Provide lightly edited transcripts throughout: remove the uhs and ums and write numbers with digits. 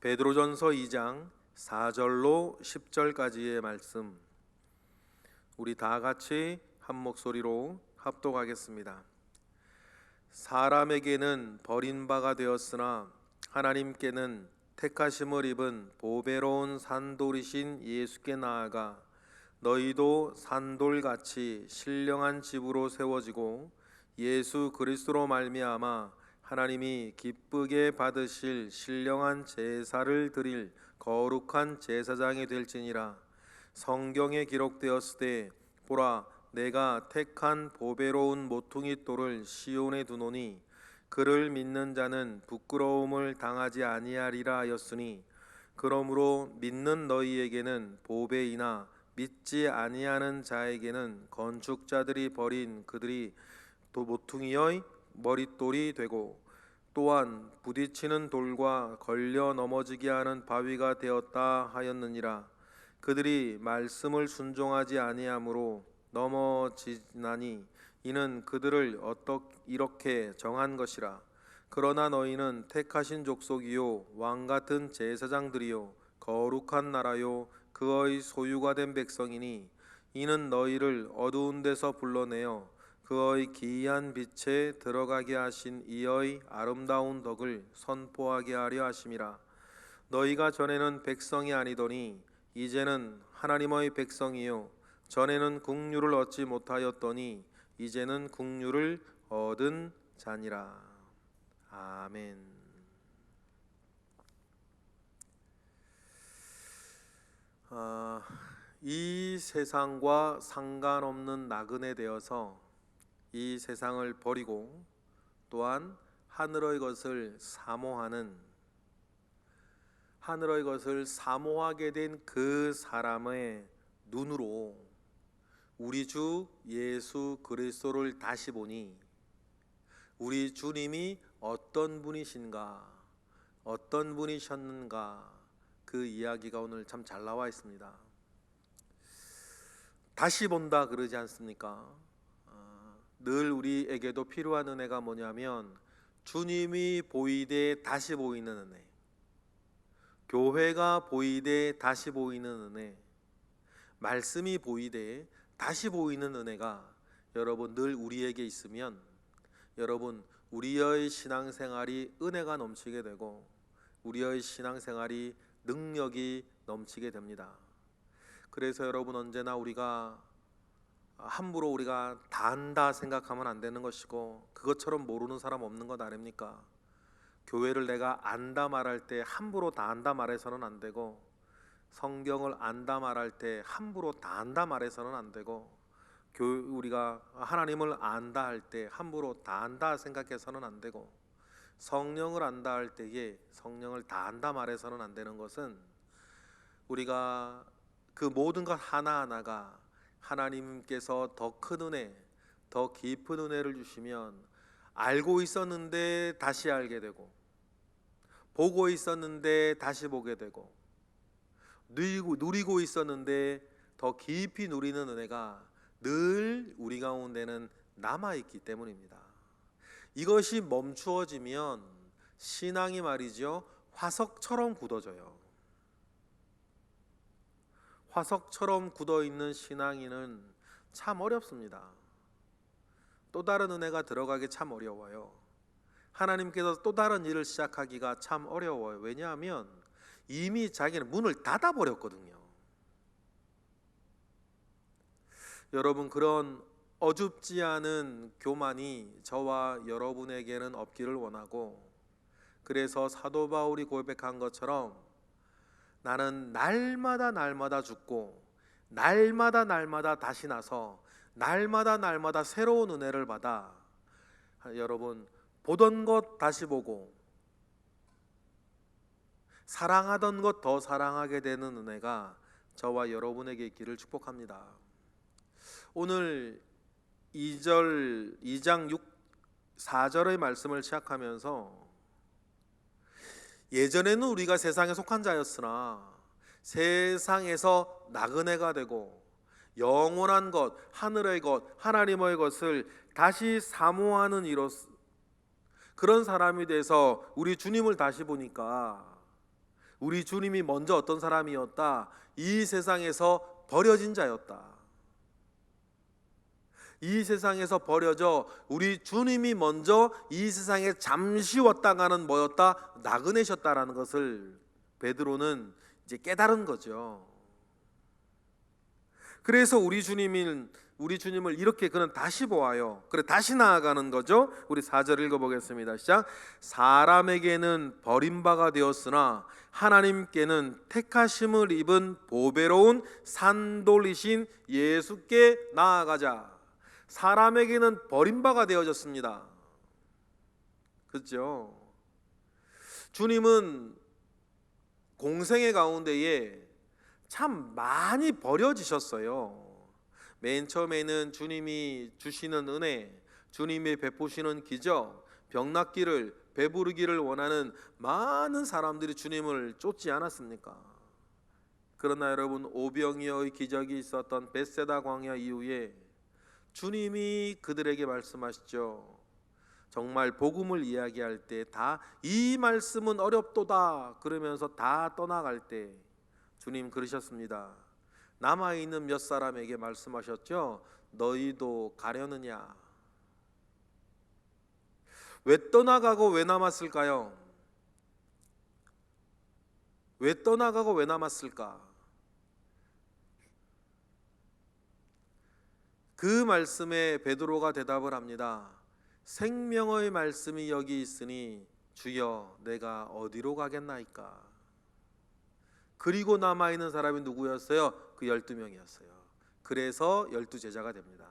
베드로전서 2장 4절로 10절까지의 말씀, 우리 다 같이 한 목소리로 합독하겠습니다. 사람에게는 버림바가 되었으나 하나님께는 택하심을 입은 보배로운 산돌이신 예수께 나아가 너희도 산돌같이 신령한 집으로 세워지고 예수 그리스도로 말미암아 하나님이 기쁘게 받으실 신령한 제사를 드릴 거룩한 제사장이 될지니라. 성경에 기록되었으되 보라, 내가 택한 보배로운 모퉁이 돌을 시온에 두노니 그를 믿는 자는 부끄러움을 당하지 아니하리라 하였으니, 그러므로 믿는 너희에게는 보배이나 믿지 아니하는 자에게는 건축자들이 버린 그들이 모퉁이의 머릿돌이 되고 또한 부딪히는 돌과 걸려 넘어지게 하는 바위가 되었다 하였느니라. 그들이 말씀을 순종하지 아니하므로 넘어지나니 이는 그들을 이렇게 정한 것이라. 그러나 너희는 택하신 족속이요 왕같은 제사장들이요 거룩한 나라요 그의 소유가 된 백성이니 이는 너희를 어두운 데서 불러내어 그의 기이한 빛에 들어가게 하신 이의 아름다운 덕을 선포하게 하려 하심이라. 너희가 전에는 백성이 아니더니 이제는 하나님의 백성이요 전에는 국류를 얻지 못하였더니 이제는 국류를 얻은 자니라. 아멘. 이 세상과 상관없는 나그네 되어서 이 세상을 버리고 또한 하늘의 것을 사모하는, 하늘의 것을 사모하게 된 그 사람의 눈으로 우리 주 예수 그리스도를 다시 보니 우리 주님이 어떤 분이신가, 어떤 분이셨는가, 그 이야기가 오늘 참 잘 나와 있습니다. 다시 본다 그러지 않습니까? 늘 우리에게도 필요한 은혜가 뭐냐면 주님이 보이되 다시 보이는 은혜, 교회가 보이되 다시 보이는 은혜, 말씀이 보이되 다시 보이는 은혜가 여러분 늘 우리에게 있으면 여러분 우리의 신앙생활이 은혜가 넘치게 되고 우리의 신앙생활이 능력이 넘치게 됩니다. 그래서 여러분 언제나 우리가 함부로 우리가 다 안다 생각하면 안 되는 것이고, 그것처럼 모르는 사람 없는 것 아닙니까? 교회를 내가 안다 말할 때 함부로 다 안다 말해서는 안 되고, 성경을 안다 말할 때 함부로 다 안다 말해서는 안 되고, 우리가 하나님을 안다 할 때 함부로 다 안다 생각해서는 안 되고, 성령을 안다 할 때에 성령을 다 안다 말해서는 안 되는 것은 우리가 그 모든 것 하나하나가 하나님께서 더 큰 은혜, 더 깊은 은혜를 주시면 알고 있었는데 다시 알게 되고, 보고 있었는데 다시 보게 되고, 누리고 있었는데 더 깊이 누리는 은혜가 늘 우리 가운데는 남아있기 때문입니다. 이것이 멈추어지면 신앙이 말이죠, 화석처럼 굳어져요. 화석처럼 굳어있는 신앙인은 참 어렵습니다. 또 다른 은혜가 들어가기 참 어려워요. 하나님께서 또 다른 일을 시작하기가 참 어려워요. 왜냐하면 이미 자기는 문을 닫아버렸거든요. 여러분, 그런 어줍지 않은 교만이 저와 여러분에게는 없기를 원하고, 그래서 사도 바울이 고백한 것처럼 나는 날마다 죽고 날마다 다시 나서 날마다 새로운 은혜를 받아 여러분 보던 것 다시 보고 사랑하던 것 더 사랑하게 되는 은혜가 저와 여러분에게 있기를 축복합니다. 오늘 2장 4절의 말씀을 시작하면서 예전에는 우리가 세상에 속한 자였으나 세상에서 나그네가 되고 영원한 것, 하늘의 것, 하나님의 것을 다시 사모하는 그런 사람이 돼서 우리 주님을 다시 보니까 우리 주님이 먼저 어떤 사람이었다? 이 세상에서 버려진 자였다. 이 세상에서 버려져 우리 주님이 먼저 이 세상에 잠시 왔다가는 뭐였다? 나그네셨다라는 것을 베드로는 이제 깨달은 거죠. 그래서 우리 주님을 이렇게 그는 다시 보아요. 그래 다시 나아가는 거죠. 우리 4절 읽어보겠습니다. 시작. 사람에게는 버림바가 되었으나 하나님께는 택하심을 입은 보배로운 산돌이신 예수께 나아가자. 사람에게는 버림바가 되어졌습니다. 그렇죠? 주님은 공생의 가운데에 참 많이 버려지셨어요. 맨 처음에는 주님이 주시는 은혜, 주님이 베푸시는 기적, 병 낫기를, 배부르기를 원하는 많은 사람들이 주님을 쫓지 않았습니까? 그러나 여러분, 오병이어의 기적이 있었던 벳세다 광야 이후에 주님이 그들에게 말씀하시죠. 정말 복음을 이야기할 때 다 이 말씀은 어렵도다 그러면서 다 떠나갈 때 주님 그러셨습니다. 남아있는 몇 사람에게 말씀하셨죠. 너희도 가려느냐? 왜 떠나가고 왜 남았을까요? 왜 떠나가고 왜 남았을까? 그 말씀에 베드로가 대답을 합니다. 생명의 말씀이 여기 있으니 주여 내가 어디로 가겠나이까? 그리고 남아있는 사람이 누구였어요? 그 12명이었어요. 그래서 12제자가 됩니다.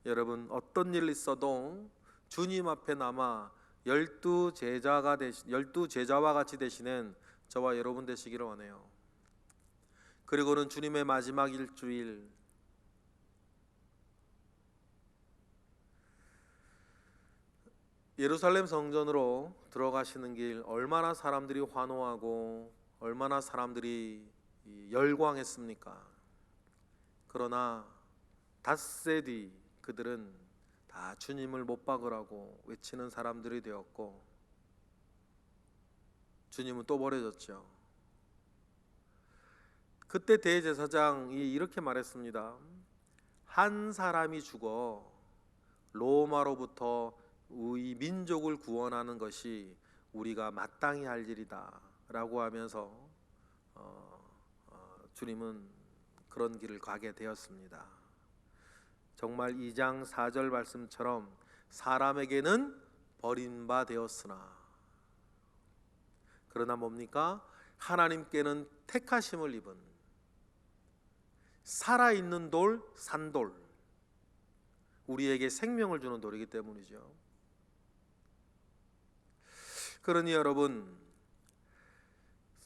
여러분, 어떤 일 있어도 주님 앞에 남아 12제자와 같이 되시는 저와 여러분 되시기를 원해요. 그리고는 주님의 마지막 일주일, 예루살렘 성전으로 들어가시는 길 얼마나 사람들이 환호하고 얼마나 사람들이 열광했습니까? 그러나 닷새 뒤 그들은 다 주님을 못 박으라고 외치는 사람들이 되었고 주님은 또 버려졌죠. 그때 대제사장이 이렇게 말했습니다. 한 사람이 죽어 로마로부터 우리 민족을 구원하는 것이 우리가 마땅히 할 일이다 라고 하면서 주님은 그런 길을 가게 되었습니다. 정말 2장 4절 말씀처럼 사람에게는 버림바 되었으나 그러나 뭡니까? 하나님께는 택하심을 입은 살아있는 돌, 산돌, 우리에게 생명을 주는 돌이기 때문이죠. 그러니 여러분,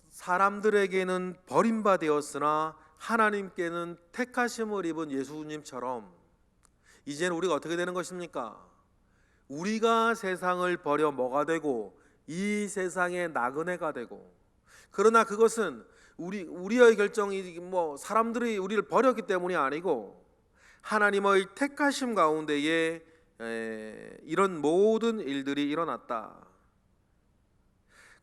사람들에게는 버림바 되었으나 하나님께는 택하심을 입은 예수님처럼 이제는 우리가 어떻게 되는 것입니까? 우리가 세상을 버려 뭐가 되고 이 세상의 나그네가 되고, 그러나 그것은 우리의 결정이 사람들이 우리를 버렸기 때문이 아니고 하나님의 택하심 가운데에 이런 모든 일들이 일어났다.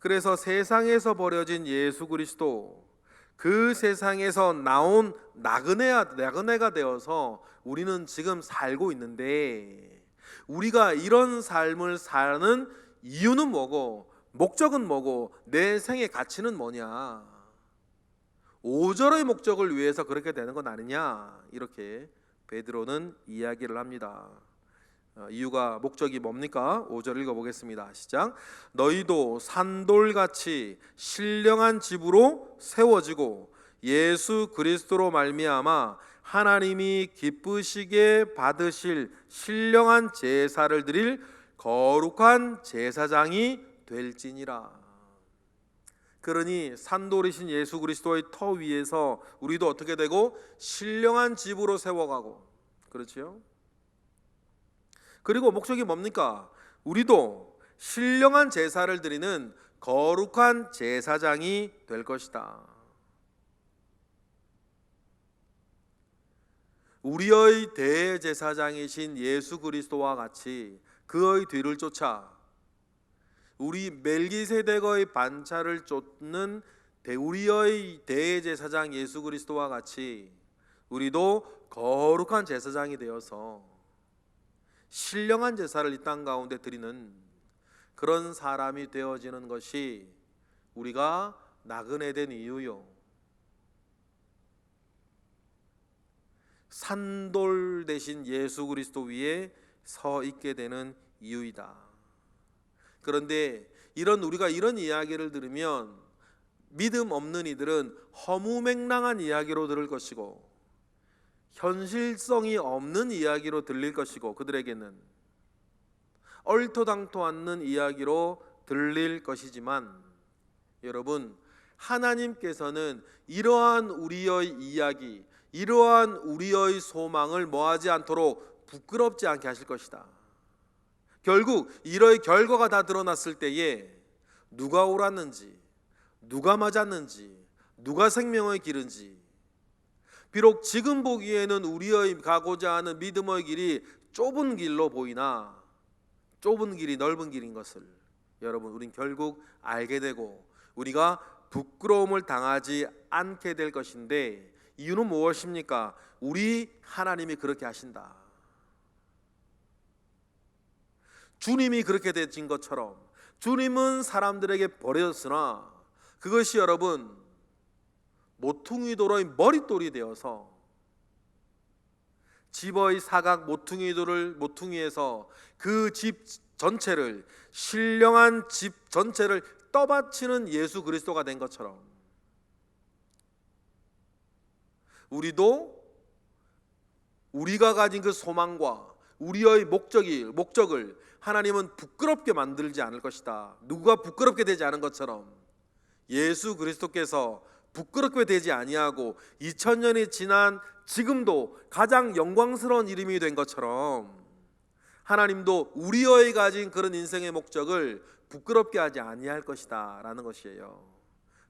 그래서 세상에서 버려진 예수 그리스도, 그 세상에서 나온 나그네가 되어서 우리는 지금 살고 있는데, 우리가 이런 삶을 사는 이유는 뭐고 목적은 뭐고 내 생의 가치는 뭐냐? 5절의 목적을 위해서 그렇게 되는 건 아니냐? 이렇게 베드로는 이야기를 합니다. 이유가 목적이 뭡니까? 5절 읽어보겠습니다. 시작. 너희도 산돌같이 신령한 집으로 세워지고 예수 그리스도로 말미암아 하나님이 기쁘시게 받으실 신령한 제사를 드릴 거룩한 제사장이 될지니라. 그러니 산돌이신 예수 그리스도의 터 위에서 우리도 어떻게 되고 신령한 집으로 세워가고, 그렇죠? 그리고 목적이 뭡니까? 우리도 신령한 제사를 드리는 거룩한 제사장이 될 것이다. 우리의 대제사장이신 예수 그리스도와 같이 그의 뒤를 쫓아 우리 멜기세덱의 반차를 쫓는 우리의 대제사장 예수 그리스도와 같이 우리도 거룩한 제사장이 되어서 신령한 제사를 이 땅 가운데 드리는 그런 사람이 되어지는 것이 우리가 나그네 된 이유요, 산돌 대신 예수 그리스도 위에 서 있게 되는 이유이다. 그런데 우리가 이런 이야기를 들으면 믿음 없는 이들은 허무맹랑한 이야기로 들을 것이고 현실성이 없는 이야기로 들릴 것이고 그들에게는 얼토당토 않는 이야기로 들릴 것이지만, 여러분, 하나님께서는 이러한 우리의 이야기, 이러한 우리의 소망을 뭐하지 않도록 부끄럽지 않게 하실 것이다. 결국 이러의 결과가 다 드러났을 때에 누가 옳았는지, 누가 맞았는지, 누가 생명의 길인지, 비록 지금 보기에는 우리의 가고자 하는 믿음의 길이 좁은 길로 보이나 좁은 길이 넓은 길인 것을 여러분, 우린 결국 알게 되고 우리가 부끄러움을 당하지 않게 될 것인데, 이유는 무엇입니까? 우리 하나님이 그렇게 하신다. 주님이 그렇게 되신 것처럼 주님은 사람들에게 버려졌으나 그것이 여러분 모퉁이돌의 머릿돌이 되어서 집의 사각 모퉁이에서 그 집 전체를, 신령한 집 전체를 떠받치는 예수 그리스도가 된 것처럼 우리도 우리가 가진 그 소망과 우리의 목적을 하나님은 부끄럽게 만들지 않을 것이다. 누가 부끄럽게 되지 않은 것처럼 예수 그리스도께서 부끄럽게 되지 아니하고 2000년이 지난 지금도 가장 영광스러운 이름이 된 것처럼 하나님도 우리의 가진 그런 인생의 목적을 부끄럽게 하지 아니할 것이다 라는 것이에요.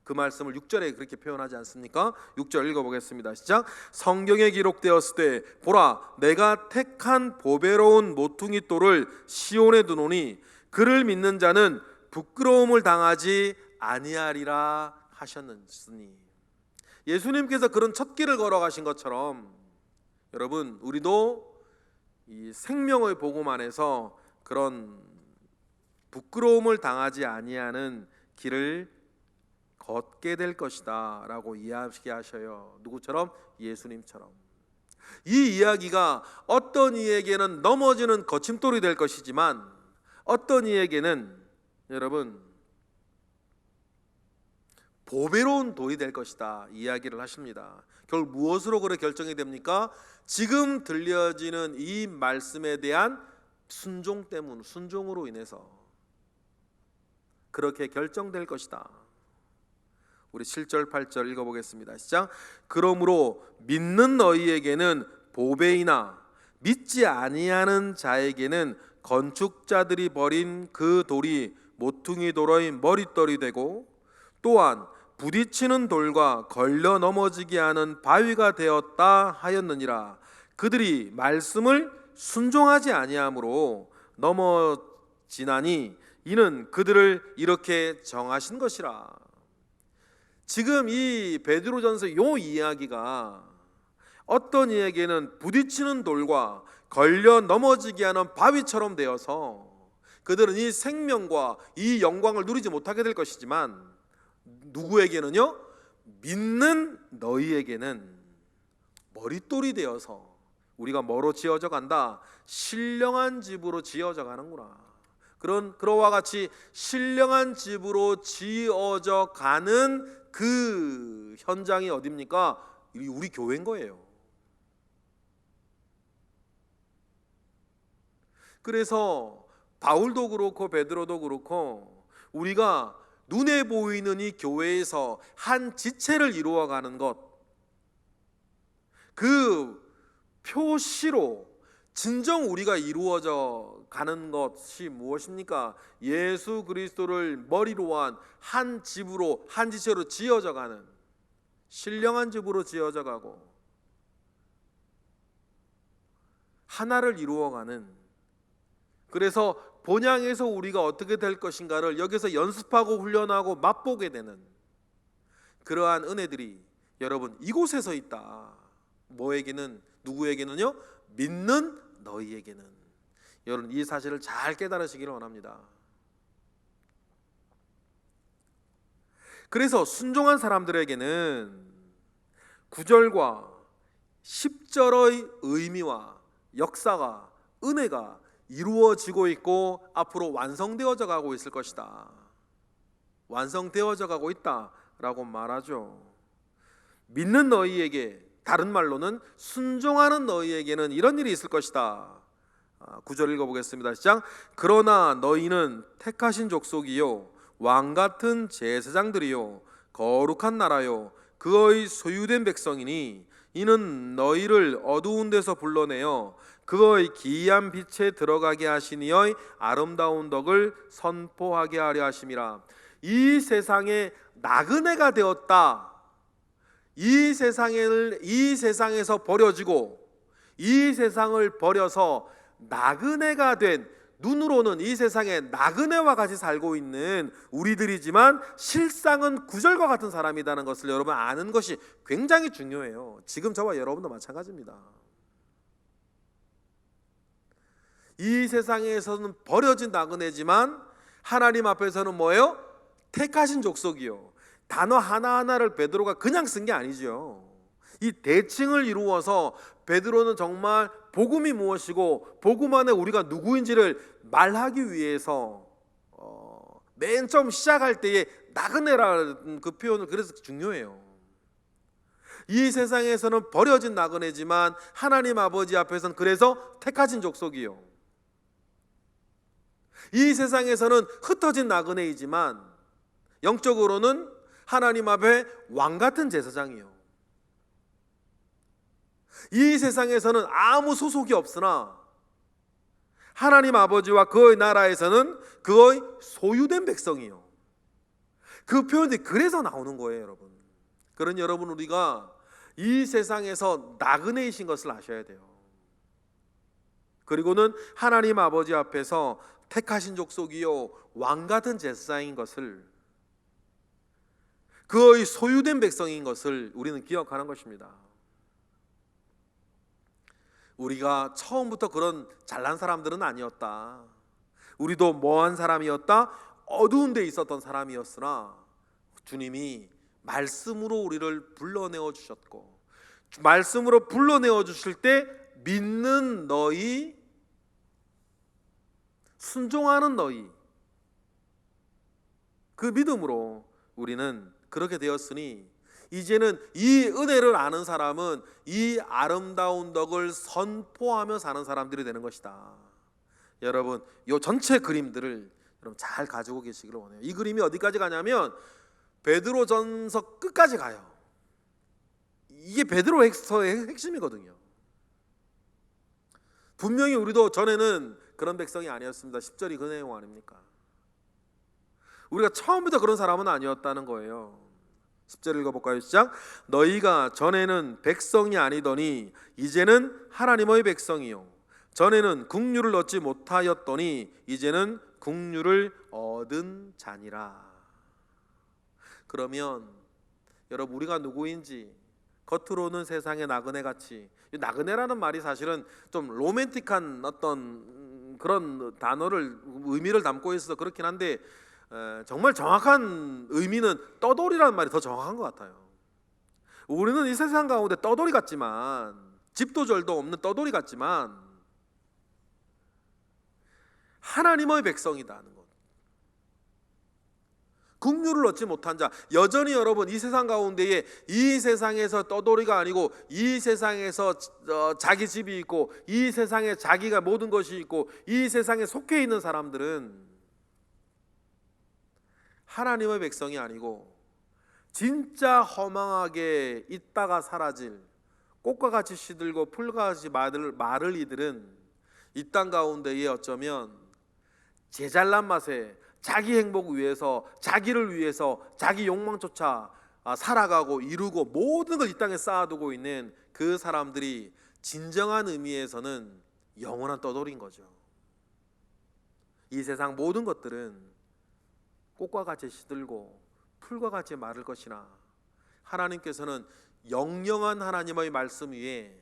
그 말씀을 6절에 그렇게 표현하지 않습니까? 6절 읽어보겠습니다. 시작. 성경에 기록되었을 때 보라, 내가 택한 보배로운 모퉁이돌을 시온에 두노니 그를 믿는 자는 부끄러움을 당하지 아니하리라 하셨으니, 예수님께서 그런 첫 길을 걸어가신 것처럼 여러분, 우리도 이 생명의 복음 안에서 그런 부끄러움을 당하지 아니하는 길을 걷게 될 것이다 라고 이야기하셔요. 누구처럼? 예수님처럼. 이 이야기가 어떤 이에게는 넘어지는 거침돌이 될 것이지만 어떤 이에게는 여러분 보배로운 돌이 될 것이다 이야기를 하십니다. 결국 무엇으로 그래 결정이 됩니까? 지금 들려지는 이 말씀에 대한 순종으로 인해서 그렇게 결정될 것이다. 우리 7절 8절 읽어보겠습니다. 시작. 그러므로 믿는 너희에게는 보배이나 믿지 아니하는 자에게는 건축자들이 버린 그 돌이 모퉁이 돌의 머릿돌이 되고 또한 부딪히는 돌과 걸려 넘어지게 하는 바위가 되었다 하였느니라. 그들이 말씀을 순종하지 아니하므로 넘어지나니 이는 그들을 이렇게 정하신 것이라. 지금 이 베드로전서 요 이야기가 어떤 이에게는 부딪히는 돌과 걸려 넘어지게 하는 바위처럼 되어서 그들은 이 생명과 이 영광을 누리지 못하게 될 것이지만, 누구에게는요? 믿는 너희에게는 머릿돌이 되어서 우리가 뭐로 지어져 간다? 신령한 집으로 지어져 가는구나. 그러와 같이 신령한 집으로 지어져 가는 그 현장이 어디입니까? 우리 교회인 거예요. 그래서 바울도 그렇고 베드로도 그렇고 우리가 눈에 보이는 이 교회에서 한 지체를 이루어가는 것, 그 표시로 진정 우리가 이루어져 가는 것이 무엇입니까? 예수 그리스도를 머리로 한 집으로, 한 지체로 지어져 가는, 신령한 집으로 지어져 가고 하나를 이루어가는, 그래서 본향에서 우리가 어떻게 될 것인가를 여기서 연습하고 훈련하고 맛보게 되는 그러한 은혜들이 여러분 이곳에서 있다. 뭐에게는, 누구에게는요? 믿는 너희에게는. 여러분 이 사실을 잘 깨달으시기를 원합니다. 그래서 순종한 사람들에게는 9절과 10절의 의미와 역사가, 은혜가 이루어지고 있고 앞으로 완성되어져 가고 있을 것이다. 완성되어져 가고 있다라고 말하죠. 믿는 너희에게, 다른 말로는 순종하는 너희에게는 이런 일이 있을 것이다. 9절 읽어보겠습니다. 시작. 그러나 너희는 택하신 족속이요 왕같은 제사장들이요 거룩한 나라요 그의 소유된 백성이니 이는 너희를 어두운 데서 불러내어 그의 기이한 빛에 들어가게 하시니의 아름다운 덕을 선포하게 하려 하심이라. 이 세상에 나그네가 되었다. 이 세상에서 버려지고 이 세상을 버려서 나그네가 된, 눈으로는 이 세상에 나그네와 같이 살고 있는 우리들이지만 실상은 구절과 같은 사람이라는 것을 여러분 아는 것이 굉장히 중요해요. 지금 저와 여러분도 마찬가지입니다. 이 세상에서는 버려진 나그네지만 하나님 앞에서는 뭐예요? 택하신 족속이요. 단어 하나하나를 베드로가 그냥 쓴 게 아니죠. 이 대칭을 이루어서 베드로는 정말 복음이 무엇이고 복음 안에 우리가 누구인지를 말하기 위해서 맨 처음 시작할 때에 나그네라는 그 표현을 그래서 중요해요. 이 세상에서는 버려진 나그네지만 하나님 아버지 앞에서는 그래서 택하신 족속이요. 이 세상에서는 흩어진 나그네이지만 영적으로는 하나님 앞에 왕같은 제사장이요. 이 세상에서는 아무 소속이 없으나 하나님 아버지와 그의 나라에서는 그의 소유된 백성이요. 그 표현이 그래서 나오는 거예요, 여러분. 그런 여러분, 우리가 이 세상에서 나그네이신 것을 아셔야 돼요. 그리고는 하나님 아버지 앞에서 택하신 족속이요 왕같은 제사장인 것을, 그의 소유된 백성인 것을 우리는 기억하는 것입니다. 우리가 처음부터 그런 잘난 사람들은 아니었다. 우리도 뭐한 사람이었다? 어두운 데 있었던 사람이었으나 주님이 말씀으로 우리를 불러내어 주셨고, 말씀으로 불러내어 주실 때 믿는 너희, 순종하는 너희, 그 믿음으로 우리는 그렇게 되었으니 이제는 이 은혜를 아는 사람은 이 아름다운 덕을 선포하며 사는 사람들이 되는 것이다. 여러분, 이 전체 그림들을 여러분 잘 가지고 계시기를 원해요. 이 그림이 어디까지 가냐면 베드로전서 끝까지 가요. 이게 베드로서의 핵심이거든요. 분명히 우리도 전에는 그런 백성이 아니었습니다. 10절이 그 내용 아닙니까? 우리가 처음부터 그런 사람은 아니었다는 거예요. 10절 읽어볼까요? 시작. 너희가 전에는 백성이 아니더니 이제는 하나님의 백성이요 전에는 국류를 얻지 못하였더니 이제는 국류를 얻은 자니라. 그러면 여러분, 우리가 누구인지 겉으로는 세상의 나그네같이, 나그네라는 말이 사실은 좀 로맨틱한 어떤 그런 단어를, 의미를 담고 있어서 그렇긴 한데 정말 정확한 의미는 떠돌이라는 말이 더 정확한 것 같아요. 우리는 이 세상 가운데 떠돌이 같지만, 집도 절도 없는 떠돌이 같지만 하나님의 백성이다는 것, 국류를 얻지 못한 자, 여전히 여러분 이 세상 가운데에 이 세상에서 떠돌이가 아니고 이 세상에서 자기 집이 있고 이 세상에 자기가 모든 것이 있고 이 세상에 속해 있는 사람들은 하나님의 백성이 아니고 진짜 허망하게 있다가 사라질 꽃과 같이 시들고 풀과 같이 마를 이들은 이 땅 가운데에 어쩌면 제잘난 맛에 자기 행복 위해서, 자기를 위해서 자기 욕망조차 살아가고 이루고 모든 걸 이 땅에 쌓아두고 있는 그 사람들이 진정한 의미에서는 영원한 떠돌이인 거죠. 이 세상 모든 것들은 꽃과 같이 시들고 풀과 같이 마를 것이나 하나님께서는 영영한 하나님의 말씀 위에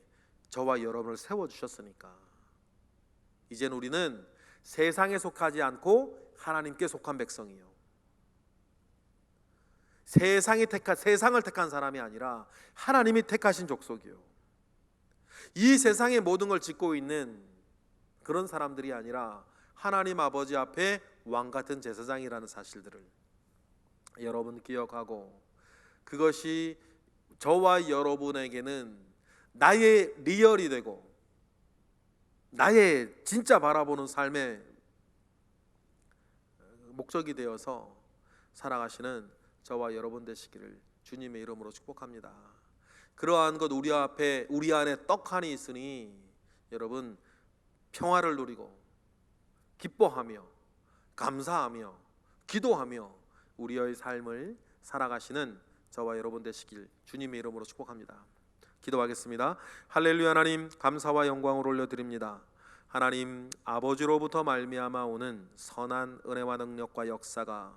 저와 여러분을 세워주셨으니까 이젠 우리는 세상에 속하지 않고 하나님께 속한 백성이요, 세상을 택한 사람이 아니라 하나님이 택하신 족속이요, 이 세상의 모든 걸 짓고 있는 그런 사람들이 아니라 하나님 아버지 앞에 왕같은 제사장이라는 사실들을 여러분 기억하고, 그것이 저와 여러분에게는 나의 리얼이 되고 나의 진짜 바라보는 삶의 목적이 되어서 살아가시는 저와 여러분 되시기를 주님의 이름으로 축복합니다. 그러한 것 우리 안에 떡하니 있으니 여러분 평화를 누리고 기뻐하며 감사하며 기도하며 우리의 삶을 살아가시는 저와 여러분 되시길 주님의 이름으로 축복합니다. 기도하겠습니다. 할렐루야. 하나님 감사와 영광을 올려드립니다. 하나님 아버지로부터 말미암아 오는 선한 은혜와 능력과 역사가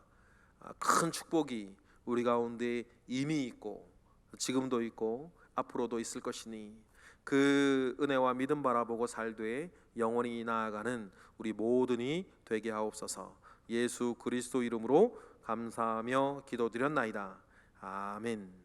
큰 축복이 우리 가운데 이미 있고 지금도 있고 앞으로도 있을 것이니 그 은혜와 믿음 바라보고 살되 영원히 나아가는 우리 모든이 되게 하옵소서. 예수 그리스도 이름으로 감사하며 기도드렸나이다. 아멘.